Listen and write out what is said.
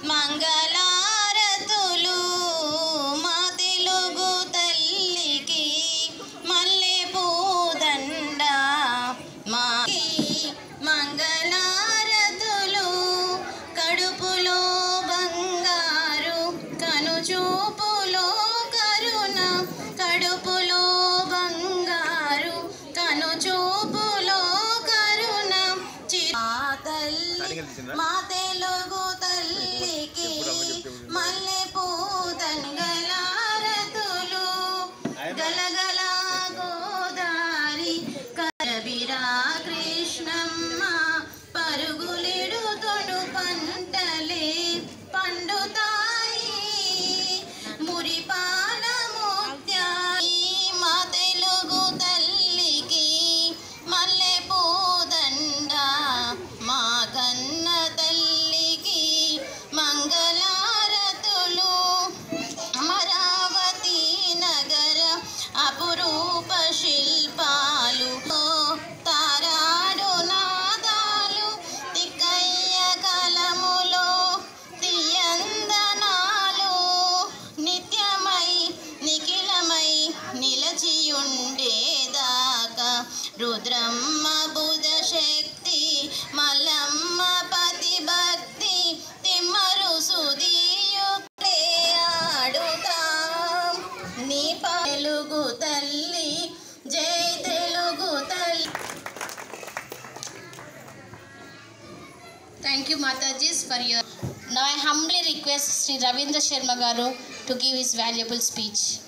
మంగళారతులు మా తెలుగు తల్లికి మల్లె పూదండ మాకి మంగళారతులు కడుపులో బంగారు కనుచూపులో కరుణ కడుపులో బంగారు కనుచూపులో కరుణ మా తెలుగు తల్లికి మల్లె పూదంగలారతులు గలగల గోదారి కరబిరా కృష్ణమ్మ పరుగులిడు తొడు పంటలే పండుతాయి మురిపాల ముత్యాయి మా తెలుగు తల్లికి మల్లె పూదండ మా కన్న తల్లికి మంగళారతులు అమరావతి నగర అపురూప శిల్పాలు తారాడు నాదాలు తిక్కయ్య కలములో తీయందనాలు నిత్యమై నిఖిలమై నిలచియుండేదాకా రుద్రమ్మ బుధ శక్తి మల్లమ్మ పతి భక్తి తిమ్మరు సుదీయుక్తే ఆడుతాం నీ తెలుగు తల్లి జై తెలుగు తల్లి. Thank you, Matajis, for your. Now I humbly request Sri Ravindra Sharma Garu to give his valuable speech.